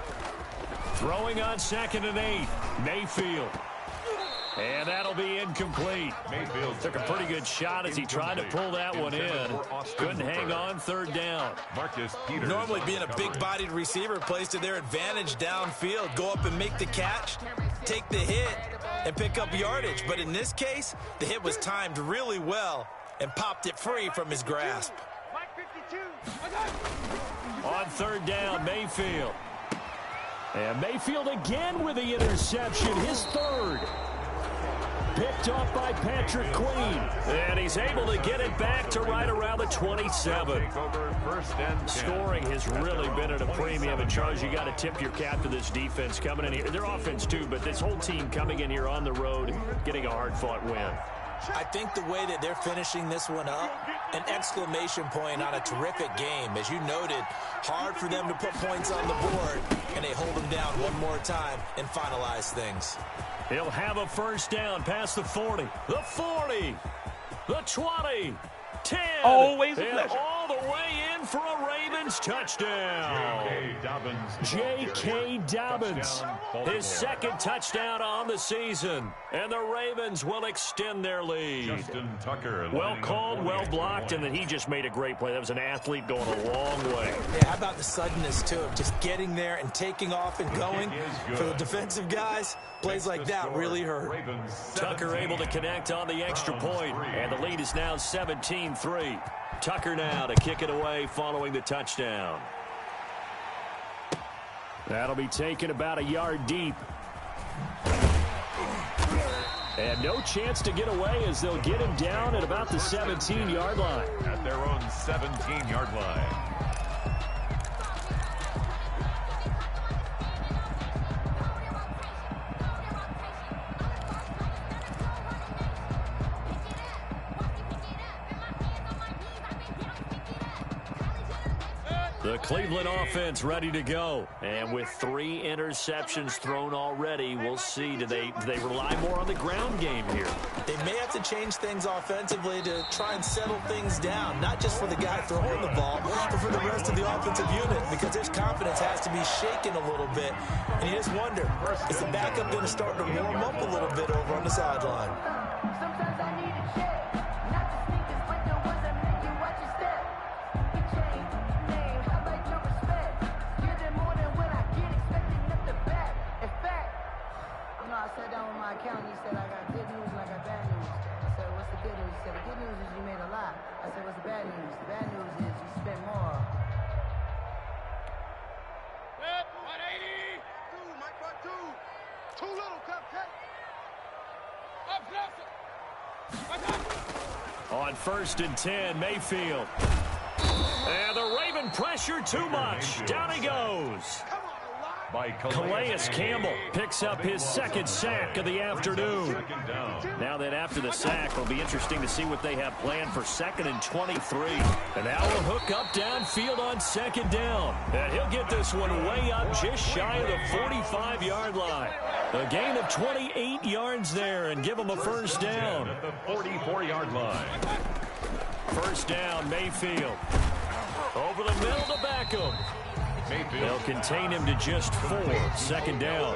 Throwing on 2nd and 8. Mayfield. And that'll be incomplete. Mayfield took a pretty good shot as he tried to pull that one in. Couldn't hang on 3rd down. Marcus Peters. Normally being a big-bodied receiver plays to their advantage downfield. Go up and make the catch, take the hit, and pick up yardage. But in this case, the hit was timed really well and popped it free from his grasp. On 3rd down, Mayfield. And Mayfield again with the interception, his 3rd. Picked off by Patrick Queen. And he's able to get it back to right around the 27. Scoring has really been at a premium. And, Charles, you got to tip your cap to this defense coming in here. Their offense, too, but this whole team coming in here on the road, getting a hard-fought win. I think the way that they're finishing this one up, an exclamation point on a terrific game. As you noted, hard for them to put points on the board, and they hold them down one more time and finalize things. He'll have a 1st down past the 40, the 40, the 20, 10, always a and pleasure. all the way in for a Ravens touchdown. J.K. Dobbins, his 2nd touchdown on the season, and the Ravens will extend their lead. Justin Tucker. Well called, well blocked, and then he just made a great play. That was an athlete going a long way. Yeah, how about the suddenness, too, of just getting there and taking off and going? For the defensive guys, plays like that really hurt. Tucker able to connect on the extra point, and the lead is now 17-3. Tucker now to kick it away following the touchdown. That'll be taken about a yard deep. And no chance to get away as they'll get him down at about the 17-yard line. At their own 17-yard line. The Cleveland offense ready to go. And with 3 interceptions thrown already, we'll see. Do they rely more on the ground game here? They may have to change things offensively to try and settle things down, not just for the guy throwing the ball, but for the rest of the offensive unit, because his confidence has to be shaken a little bit. And you just wonder, is the backup going to start to warm up a little bit over on the sideline? Sometimes I need a check, not the sneakers, but the ones that make you watch your step. You change name, I like your respect. Give them more than when I get expecting up the back. In fact, you know, I sat down with my accountant. He said I got good news and I got bad news. I said, what's the good news? He said, the good news is you made a lot. I said, what's the bad news? The bad news is you spent more. 180. 2, Mike, 2. Too little, cupcake. Up closer. On 1st and 10, Mayfield. And the Raven pressure too much. Down he goes. By Calais Campbell picks up his 2nd sack of the afternoon. Now that after the sack, it'll be interesting to see what they have planned for 2nd and 23. And now a hook up downfield on 2nd down. And he'll get this one way up just shy of the 45-yard line. A gain of 28 yards there and give him a 1st down. At the 44-yard line. 1st down, Mayfield. Over the middle to Beckham. They'll contain him to just 4. 2nd down.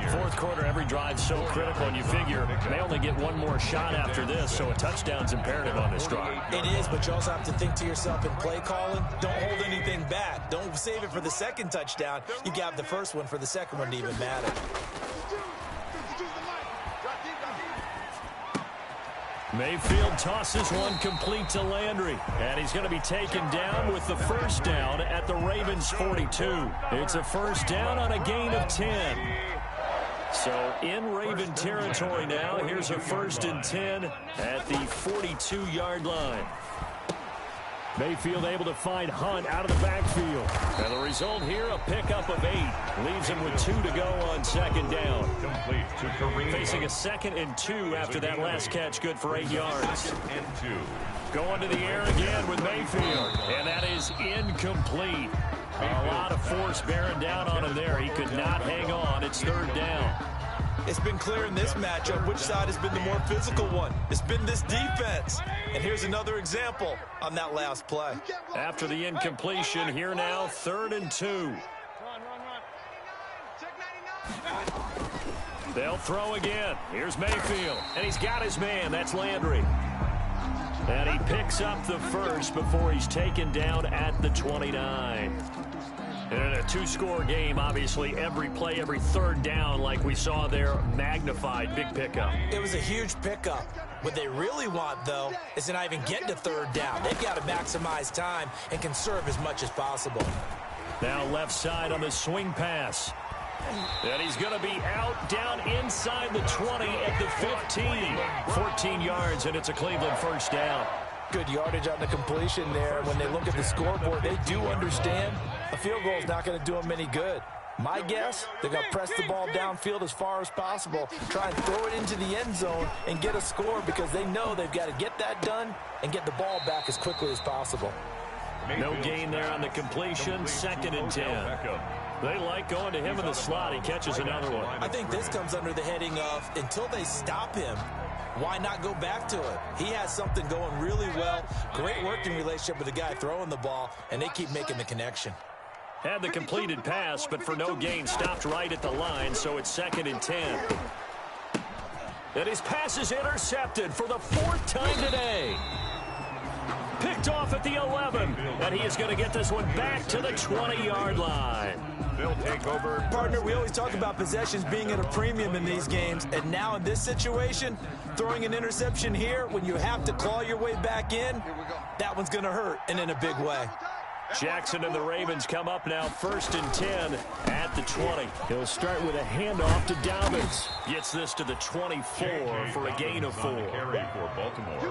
4th quarter, every drive so critical, and you figure they only get one more shot after this, so a touchdown's imperative on this drive. It is, but you also have to think to yourself in play calling, don't hold anything back. Don't save it for the 2nd touchdown. You got the 1st one for the 2nd one to even matter. Mayfield tosses one complete to Landry, and he's going to be taken down with the 1st down at the Ravens' 42. It's a 1st down on a gain of 10. So in Raven territory now, here's a 1st and 10 at the 42-yard line. Mayfield able to find Hunt out of the backfield. And the result here, a pickup of 8. Leaves him with 2 to go on 2nd down. Complete to Kareem. Facing a 2nd and 2 after that last catch, good for 8 yards. 2nd and 2. Going to the air again with Mayfield. And that is incomplete. A lot of force bearing down on him there. He could not hang on. It's 3rd down. It's been clear in this matchup which side has been the more physical one. It's been this defense. And here's another example on that last play. After the incompletion, here now, 3rd and 2. They'll throw again. Here's Mayfield. And he's got his man. That's Landry. And he picks up the 1st before he's taken down at the 29. And in a 2-score game, obviously, every play, every 3rd down, like we saw there, magnified. Big pickup. It was a huge pickup. What they really want, though, is to not even get to 3rd down. They've got to maximize time and conserve as much as possible. Now left side on the swing pass. And he's going to be out down inside the 20 at the 15. 14 yards, and it's a Cleveland 1st down. Good yardage on the completion there. When they look at the scoreboard, they do understand a field goal is not going to do them any good. My guess, they're going to press the ball downfield as far as possible, try and throw it into the end zone and get a score because they know they've got to get that done and get the ball back as quickly as possible. No gain there on the completion, 2nd and 10. They like going to him in the slot. He catches another one. I think this comes under the heading of until they stop him, why not go back to it? He has something going really well. Great working relationship with the guy throwing the ball, and they keep making the connection. Had the completed pass, but for no gain, stopped right at the line, so it's 2nd and 10. And his pass is intercepted for the 4th time today. Picked off at the 11, and he is going to get this one back to the 20-yard line. They'll take over. Partner, we always talk about possessions being at a premium in these games, and now in this situation, throwing an interception here when you have to claw your way back in, that one's going to hurt, and in a big way. Jackson and the Ravens come up now 1st and 10 at the 20. He'll start with a handoff to Dobbins. Gets this to the 24 for a gain of 4.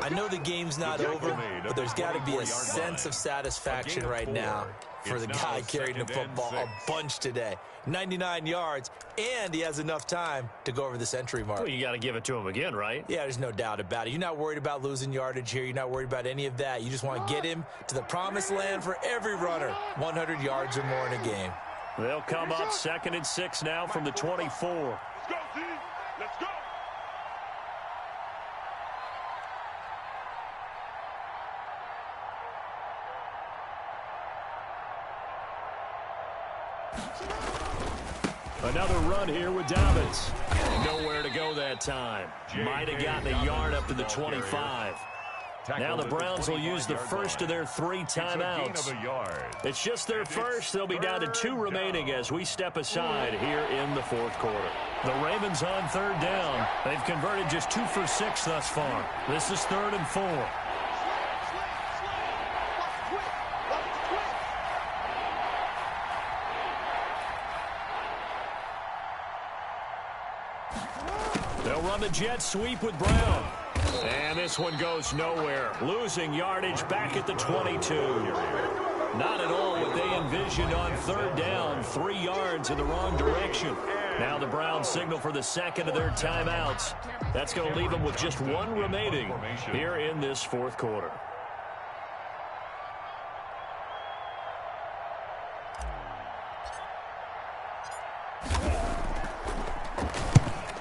I know the game's not over, but there's got to be a sense of satisfaction right now. for the guy carrying the football a bunch today. 99 yards, and he has enough time to go over the century mark. Well, you got to give it to him again, right? Yeah, there's no doubt about it. You're not worried about losing yardage here. You're not worried about any of that. You just want to get him to the promised land for every runner. 100 yards or more in a game. They'll come up 2nd and 6 now from the 24. Let's go, Z. Let's go. Another run here with Dobbins. Nowhere to go that time. Might have gotten a yard up to the 25. Now the Browns will use the first of their 3 timeouts. It's just their first. They'll be down to 2 remaining as we step aside here in the 4th quarter. The Ravens on 3rd down. They've converted just 2 for 6 thus far. This is 3rd and 4. They'll run the jet sweep with Brown. And this one goes nowhere. Losing yardage back at the 22. Not at all what they envisioned on 3rd down. 3 yards in the wrong direction. Now the Browns signal for the 2nd of their timeouts. That's going to leave them with just 1 remaining here in this 4th quarter.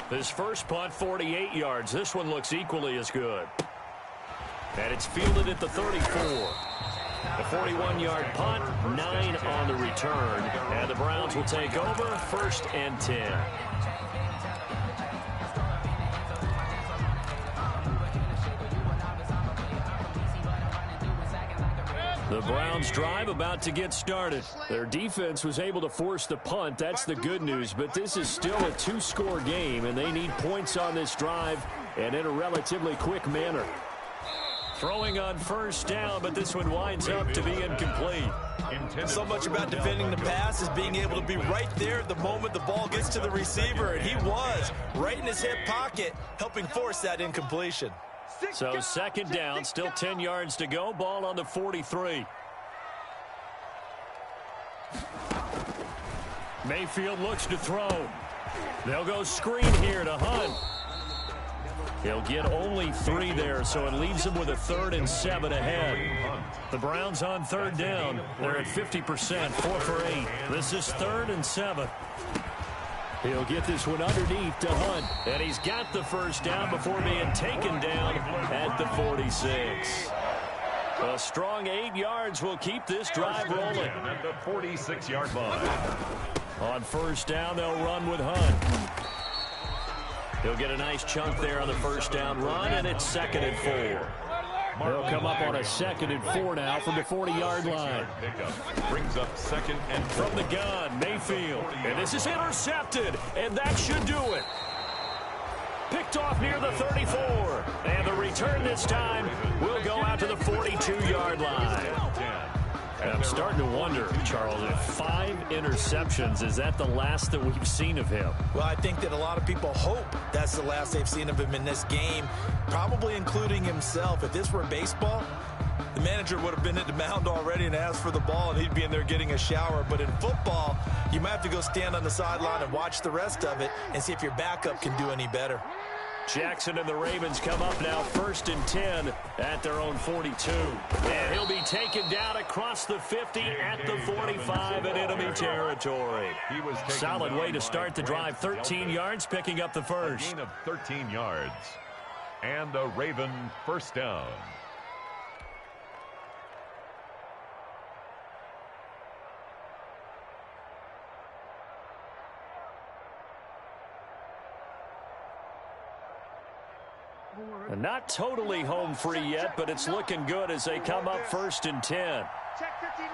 This first punt, 48 yards. This one looks equally as good. And it's fielded at the 34. A 41-yard punt, 9 on the return. And the Browns will take over, 1st and 10. The Browns drive about to get started. Their defense was able to force the punt. That's the good news. But this is still a 2-score game, and they need points on this drive and in a relatively quick manner. Throwing on 1st down, but this one winds up to be incomplete. So much about defending the pass is being able to be right there the moment the ball gets to the receiver, and he was right in his hip pocket, helping force that incompletion. So 2nd down, still 10 yards to go. Ball on the 43. Mayfield looks to throw. They'll go screen here to Hunt. He'll get only 3 there, so it leaves him with a 3rd and 7 ahead. The Browns on 3rd down. They're at 50%, 4 for 8. This is 3rd and 7. He'll get this one underneath to Hunt. And he's got the 1st down before being taken down at the 46. A strong 8 yards will keep this drive rolling. At the 46-yard line. On 1st down, they'll run with Hunt. He'll get a nice chunk there on the 1st down run, and it's 2nd and 4. They'll come up on a 2nd and 4 now from the 40-yard line. Brings up 2nd and 4. From the gun, Mayfield. And this is intercepted, and that should do it. Picked off near the 34. And the return this time will go out to the 42-yard line. And I'm starting to wonder, Charles, if 5 interceptions, is that the last that we've seen of him? Well, I think that a lot of people hope that's the last they've seen of him in this game, probably including himself. If this were baseball, the manager would have been at the mound already and asked for the ball, and he'd be in there getting a shower. But in football, you might have to go stand on the sideline and watch the rest of it and see if your backup can do any better. Jackson and the Ravens come up now 1st and 10 at their own 42. And he'll be taken down across the 50 at the 45 in enemy territory. Solid way to start the drive. 13 yards, picking up the 1st. Gain of 13 yards. And a Raven 1st down. Not totally home free yet, but it's looking good as they come up 1st and 10. Check 59.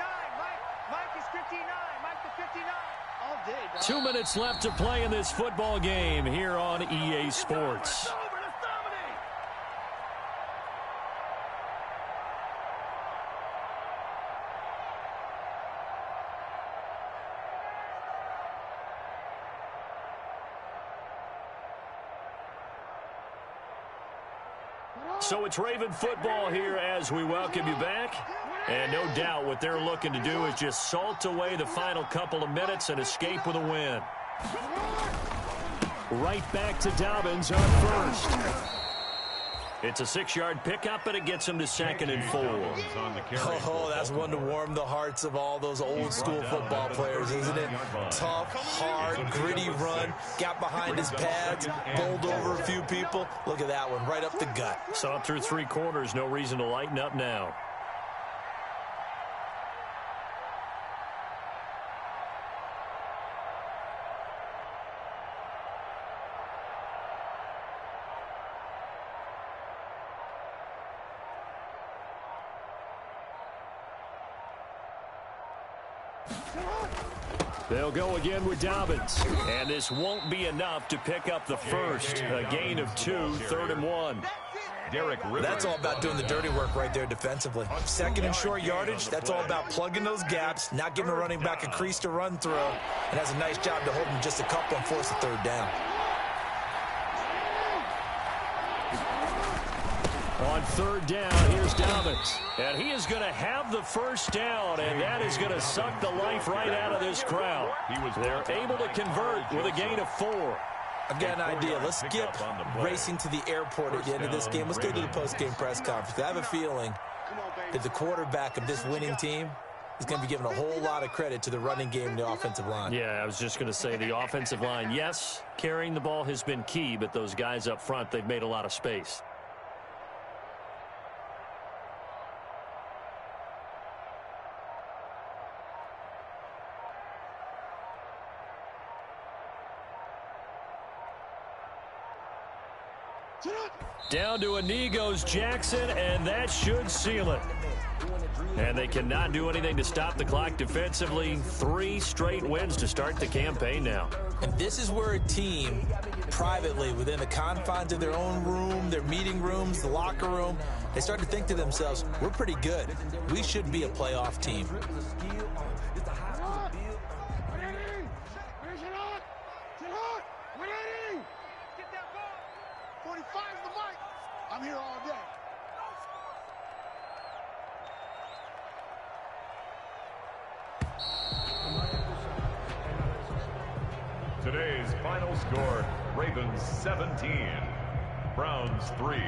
Mike is 59. Mike the 59. All day, bro. 2 minutes left to play in this football game here on EA Sports. So it's Raven football here as we welcome you back. And no doubt what they're looking to do is just salt away the final couple of minutes and escape with a win. Right back to Dobbins on first. It's a 6-yard pickup, and it gets him to 2nd and 4. Oh, that's one to warm the hearts of all those old-school football players, isn't it? Tough, hard, gritty run, got behind his pads, bowled over a few people. Look at that one, right up the gut. Saw it through 3 quarters, no reason to lighten up now. They'll go again with Dobbins. And this won't be enough to pick up the first. A gain of 2, 3rd and 1. That's all about doing the dirty work right there defensively. 2nd and short yardage, that's all about plugging those gaps, not giving a running back a crease to run through, and has a nice job to hold him just a couple and force a 3rd down. On 3rd down, here's Dobbins. And he is going to have the first down, and that is going to suck the life right out of this crowd. They're able to convert with a gain of 4. I've got an idea. Let's skip racing to the airport at the end of this game. Let's go to the post-game press conference. I have a feeling that the quarterback of this winning team is going to be given a whole lot of credit to the running game and the offensive line. Yeah, I was just going to say the offensive line, yes, carrying the ball has been key, but those guys up front, they've made a lot of space. Down to a knee goes Jackson, and that should seal it. And they cannot do anything to stop the clock defensively. 3 straight wins to start the campaign now. And this is where a team, privately, within the confines of their own room, their meeting rooms, the locker room, they start to think to themselves, we're pretty good. We should be a playoff team. I'm here all day. Today's final score, Ravens 17, Browns 3.